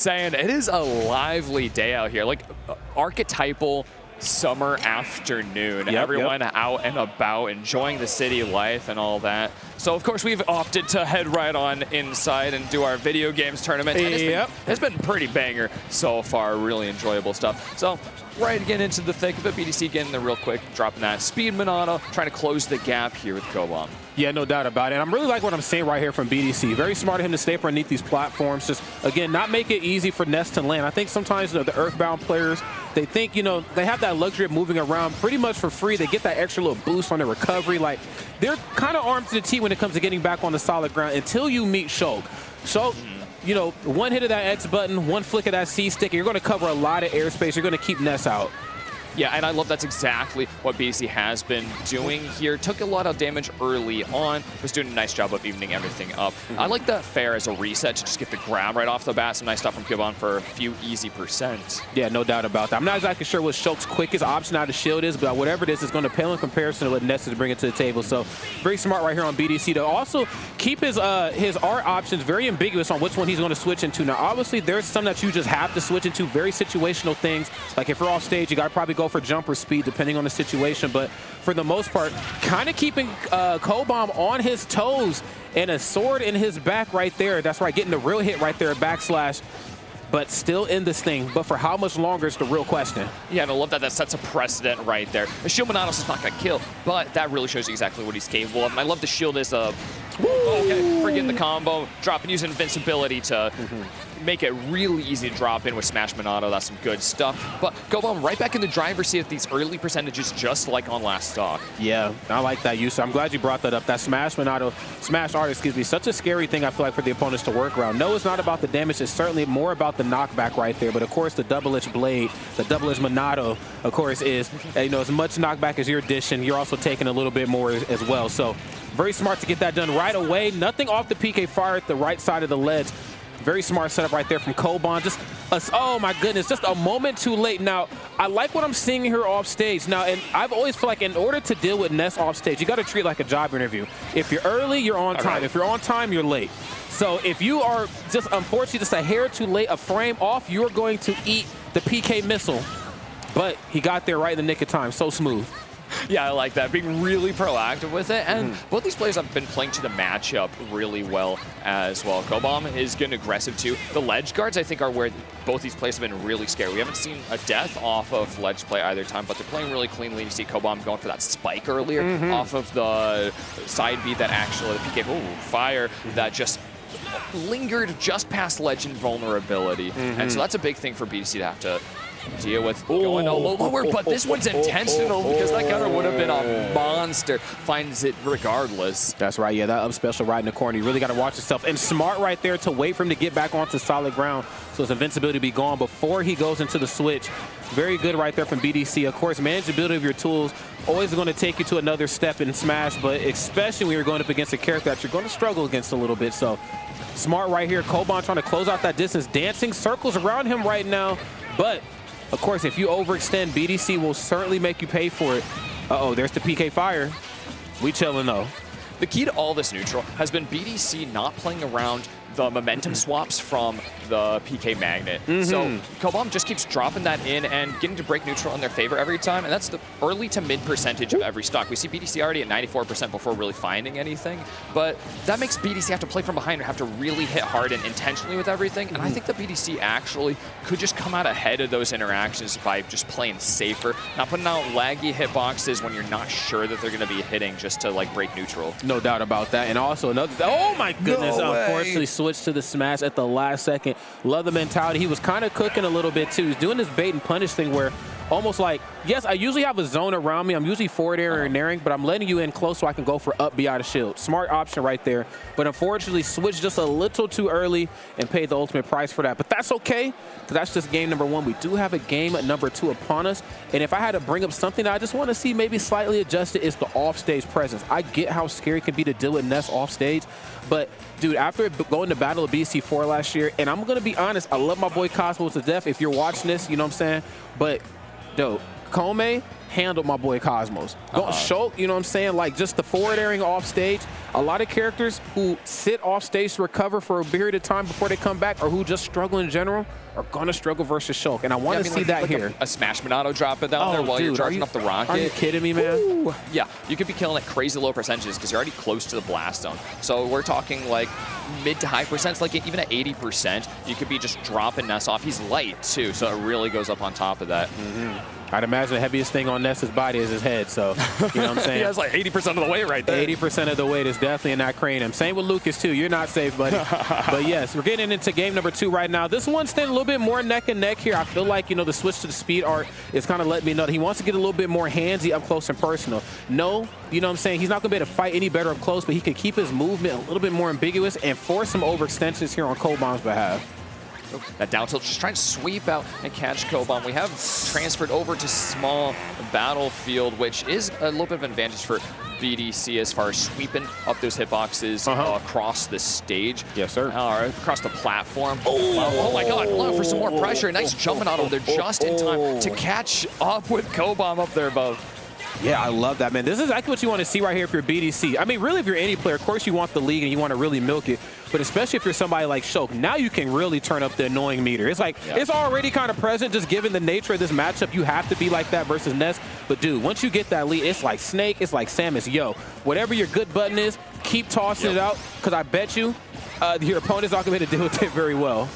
Saying it is a lively day out here, like archetypal summer afternoon. Everyone out and about, enjoying the city life and all that. So of course we've opted to head right on inside and do our video games tournament. And it's been pretty banger so far, really enjoyable stuff. So right again into the thick of it, BDC getting there real quick, dropping that speed Monado, trying to close the gap here with Kobomb. Yeah, no doubt about it. And I'm really like what I'm seeing right here from BDC. Very smart of him to stay up underneath these platforms. Just, again, not make it easy for Ness to land. I think sometimes the Earthbound players, they think, you know, they have that luxury of moving around pretty much for free. They get that extra little boost on their recovery. Like, they're kind of armed to the teeth when it comes to getting back on the solid ground until you meet Shulk. Shulk, you know, one hit of that X button, one flick of that C stick, and you're going to cover a lot of airspace. You're going to keep Ness out. Yeah, and I love that's exactly what BDC has been doing here. Took a lot of damage early on, was doing a nice job of evening everything up. I like the fair as a reset to just get the grab right off the bat. Some nice stuff from Kobomb for a few easy percents. Yeah, no doubt about that. I'm not exactly sure what Shulk's quickest option out of shield is, but whatever it is going to pale in comparison to what Ness is bringing to the table. So very smart right here on BDC to also keep his art options very ambiguous on which one he's going to switch into. Now, obviously, there's some that you just have to switch into, very situational things. Like if you're off stage, you got to probably go for jumper speed depending on the situation, but for the most part, kind of keeping Kobomb on his toes and a sword in his back right there. That's right, getting the real hit right there, backslash, but still in this thing. But for how much longer is the real question. Yeah, and I love that that sets a precedent right there. The shield Monados is not going to kill, but that really shows you exactly what he's capable of. And I love the shield as a, okay, forgetting the combo, dropping, using invincibility to make it really easy to drop in with Smash Monado. That's some good stuff. But Kobomb right back in the driver's seat at these early percentages, just like on last stock. Yeah, I like that use. I'm glad you brought that up. That Smash Monado, Smash art, excuse me, such a scary thing I feel like for the opponents to work around. No, it's not about the damage. It's certainly more about the knockback right there. But of course, the double-edged blade, the double-edged Monado, of course, is, you know, as much knockback as you're dishing, you're also taking a little bit more as well. So very smart to get that done right away. Nothing off the PK fire at the right side of the ledge. Very smart setup right there from Kobomb. Just, oh my goodness, just a moment too late. Now, I like what I'm seeing here off stage. Now, and I've always felt like in order to deal with Ness off stage, you got to treat it like a job interview. If you're early, you're on time. If you're on time, you're late. So if you are just, unfortunately, just a hair too late, a frame off, you're going to eat the PK missile. But he got there right in the nick of time. So smooth. Yeah, I like that, being really proactive with it. And both these players have been playing to the matchup really well as well. Kobomb is getting aggressive too. The ledge guards, I think, are where both these players have been really scary. We haven't seen a death off of ledge play either time, but they're playing really cleanly. You see Kobomb going for that spike earlier off of the side beat that actually, the PK, fire that just lingered just past ledge invulnerability. And so that's a big thing for BDC to have to deal with, going a little lower, but this one's intentional because that counter would have been a monster. Finds it regardless. That's right. Yeah, that up special right in the corner. You really got to watch yourself. And smart right there to wait for him to get back onto solid ground so his invincibility be gone before he goes into the switch. Very good right there from BDC. Of course, manageability of your tools always going to take you to another step in Smash, but especially when you're going up against a character that you're going to struggle against a little bit. So smart right here. Kobomb trying to close out that distance, dancing circles around him right now, but of course, if you overextend, BDC will certainly make you pay for it. Uh-oh, there's the PK fire. We chilling, though. The key to all this neutral has been BDC not playing around the momentum swaps from the PK magnet. So Kobomb just keeps dropping that in and getting to break neutral in their favor every time, and that's the early to mid percentage of every stock. We see BDC already at 94% before really finding anything, but that makes BDC have to play from behind or have to really hit hard and intentionally with everything, and I think that BDC actually could just come out ahead of those interactions by just playing safer, not putting out laggy hitboxes when you're not sure that they're going to be hitting just to like break neutral. No doubt about that. And also another, oh my goodness, unfortunately switched to the smash at the last second. Love the mentality. He was kind of cooking a little bit too. He's doing this bait and punish thing where almost like, yes, I usually have a zone around me. I'm usually forward air and airing, but I'm letting you in close so I can go for up, be out of shield. Smart option right there. But unfortunately, switched just a little too early and paid the ultimate price for that. But that's okay, because that's just game number one. We do have a game at number 2 upon us. And if I had to bring up something that I just want to see maybe slightly adjusted, is the off-stage presence. I get how scary it can be to deal with Ness off-stage, but dude, after going to Battle of BDC 4 last year, and I'm going to be honest, I love my boy Cosmo to death. If you're watching this, you know what I'm saying? But, dude, Kobomb handled my boy Cosmos. Shulk, you know what I'm saying? Like, just the forward airing off stage. A lot of characters who sit off stage to recover for a period of time before they come back, or who just struggle in general, are going to struggle versus Shulk. And I want to see that here. A Smash Monado drop it down there while you're charging up the rocket. Are you kidding me, man? Ooh. Yeah, you could be killing at crazy low percentages because you're already close to the blast zone. So we're talking like mid to high percents, like even at 80%, you could be just dropping Ness off. He's light too, so it really goes up on top of that. I'd imagine the heaviest thing on Ness's body is his head, so, you know what I'm saying? He has like 80% of the weight right there. 80% of the weight is definitely in that cranium. Same with Lucas, too. You're not safe, buddy. But, yes, we're getting into game number 2 right now. This one's staying a little bit more neck and neck here. I feel like, you know, the switch to the speed art is kind of letting me know that he wants to get a little bit more handsy up close and personal. No, you know what I'm saying? He's not going to be able to fight any better up close, but he can keep his movement a little bit more ambiguous and force some overextensions here on Kobomb's behalf. That down tilt, just trying to sweep out and catch Kobomb. We have transferred over to small battlefield, which is a little bit of an advantage for BDC as far as sweeping up those hitboxes across the stage. Yes, sir. Across the platform. Oh my God, allow for some more pressure. Nice jumping out of there just in time to catch up with Kobomb up there above. Yeah, I love that, man. This is exactly what you want to see right here if you're BDC. I mean, really, if you're any player, of course you want the league and you want to really milk it. But especially if you're somebody like Shulk, now you can really turn up the annoying meter. It's like, it's already kind of present, just given the nature of this matchup. You have to be like that versus Ness. But, dude, once you get that lead, it's like Snake, it's like Samus. Yo, whatever your good button is, keep tossing it out, because I bet you your opponent's not going to be able to deal with it very well.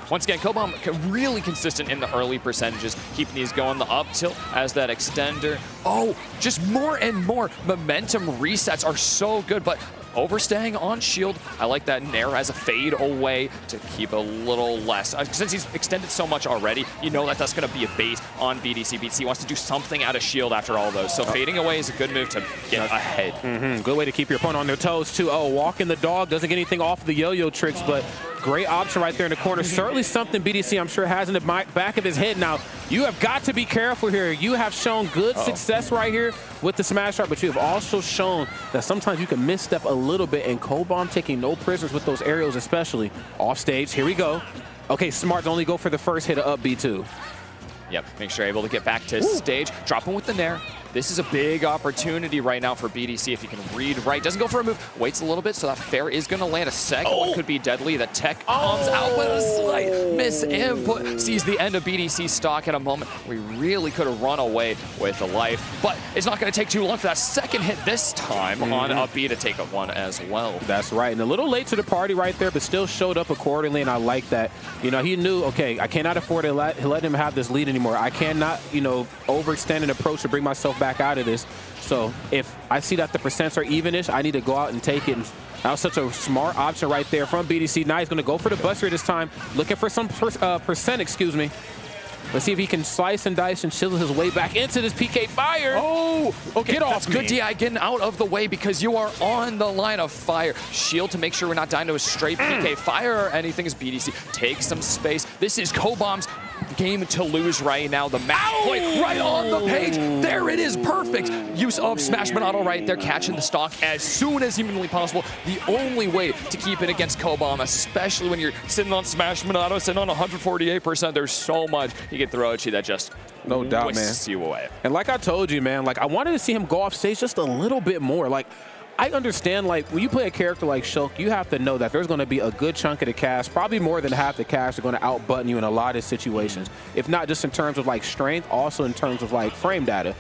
Once again, Kobomb really consistent in the early percentages, keeping these going. The up tilt as that extender. Oh, just more and more momentum resets are so good, but overstaying on shield. I like that Nair as a fade away to keep a little less. Since he's extended so much already, you know that that's going to be a bait on BDC. BDC wants to do something out of shield after all those. So fading away is a good move to get ahead. Good way to keep your opponent on their toes, too. Oh, walking the dog doesn't get anything off the yo-yo tricks, but great option right there in the corner. Certainly something BDC, I'm sure, has in the back of his head. Now, you have got to be careful here. You have shown good success right here with the smash art, but you have also shown that sometimes you can misstep a little bit, and Kobomb taking no prisoners with those aerials, especially off stage. Here we go. Okay, smart to only go for the first hit of up B2. Yep, make sure you're able to get back to stage. Drop him with the Nair. This is a big opportunity right now for BDC if he can read right. Doesn't go for a move, waits a little bit, so that fair is going to land. A second one could be deadly. The tech comes out with a slight misinput. Sees the end of BDC stock at a moment. We really could have run away with a life, but it's not going to take too long for that second hit this time on up B to take up one as well. That's right, and a little late to the party right there, but still showed up accordingly, and I like that. You know, he knew, okay, I cannot afford to let him have this lead anymore. I cannot, you know, overextend an approach to bring myself back out of this. So if I see that the percents are evenish, I need to go out and take it. And that was such a smart option right there from BDC. Now he's going to go for the buster this time, looking for some percent, excuse me. Let's see if he can slice and dice and chisel his way back into this PK fire. Oh, okay, get off me. Good DI getting out of the way because you are on the line of fire. Shield to make sure we're not dying to a straight PK fire or anything as BDC takes some space. This is Kobomb's game to lose right now. The match point right on the page. There it is, perfect. Use of Smash Monado right there, catching the stock as soon as humanly possible. The only way to keep it against Kobomb, especially when you're sitting on Smash Monado, sitting on 148%, there's so much he can throw at you that just no doubt, whisks you away. And like I told you, man, like I wanted to see him go off stage just a little bit more. Like, I understand, like, when you play a character like Shulk, you have to know that there's going to be a good chunk of the cast, probably more than half the cast are going to outbutton you in a lot of situations. If not just in terms of, like, strength, also in terms of, like, frame data.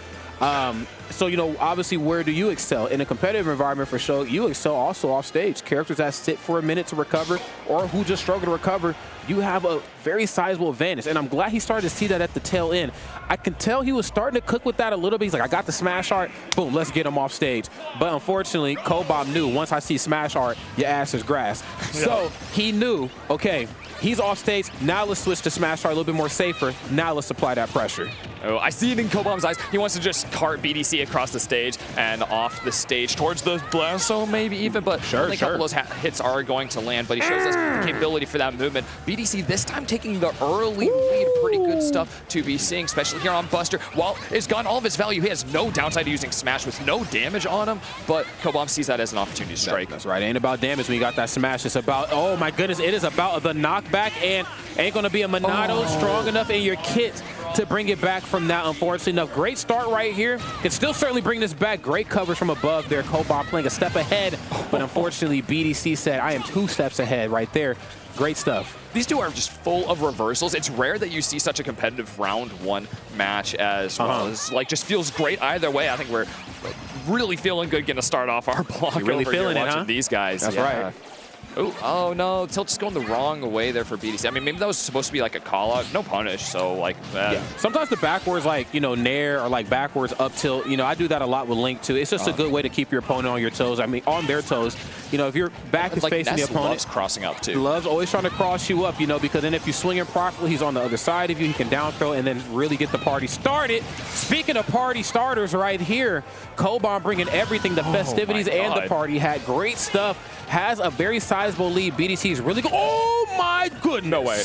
So, you know, obviously, where do you excel? In a competitive environment for Shulk, you excel also off stage. Characters that sit for a minute to recover or who just struggle to recover, you have a very sizable advantage. And I'm glad he started to see that at the tail end. I can tell he was starting to cook with that a little bit. He's like, I got the smash art. Boom, let's get him off stage. But unfortunately, Kobomb knew once I see smash art, your ass is grass. So he knew, okay, he's off stage. Now let's switch to smash art a little bit more safer. Now let's apply that pressure. Oh, I see it in Kobomb's eyes. He wants to just cart BDC across the stage and off the stage towards the blast zone maybe even, but only a couple of those hits are going to land, but he shows us the capability for that movement. BDC this time taking the early lead. Pretty good stuff to be seeing, especially here on Buster. While it's gone all of his value, he has no downside to using Smash with no damage on him, but Kobomb sees that as an opportunity to strike. That's right. It ain't about damage when you got that Smash. It's about, oh my goodness, it is about the knockback, and ain't going to be a Monado strong enough in your kit to bring it back from that, unfortunately enough. Great start right here. Can still certainly bring this back. Great coverage from above there. Kobomb playing a step ahead, but unfortunately BDC said, I am 2 steps ahead right there. Great stuff. These two are just full of reversals. It's rare that you see such a competitive round 1 match as well. It's like just feels great either way. I think we're really feeling good getting to start off our block really over feeling here it, watching these guys. That's right. Ooh, oh no, tilt just going the wrong way there for BDC. I mean, maybe that was supposed to be like a call out, no punish, so like that. Yeah. Sometimes the backwards, like, you know, nair or like backwards up tilt, you know, I do that a lot with Link too. It's just a good way to keep your opponent on your toes. I mean, on their toes. You know, if your back is like facing Ness the opponent. loves crossing up too. Loves always trying to cross you up, you know, because then if you swing it properly, he's on the other side of you. He can down throw and then really get the party started. Speaking of party starters right here, Kobomb bringing everything, the festivities and the party hat. Great stuff. Has a very sizable lead. BDC is really good. Oh my goodness. No way.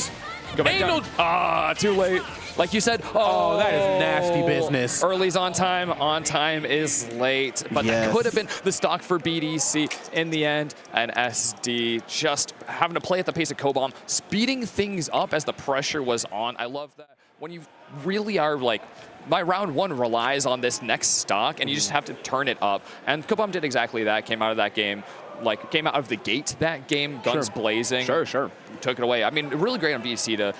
Go back down. Too late. Like you said, oh, that is nasty business. Early's on time is late. But that could have been the stock for BDC in the end. And SD just having to play at the pace of Kobomb, speeding things up as the pressure was on. I love that. When you really are like, my round 1 relies on this next stock, and you just have to turn it up. And Kobomb did exactly that, came out of that game. Like, came out of the gate that game, guns blazing. Sure. Took it away. I mean, really great on BDC to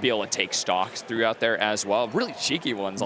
be able to take stocks throughout there as well. Really cheeky ones.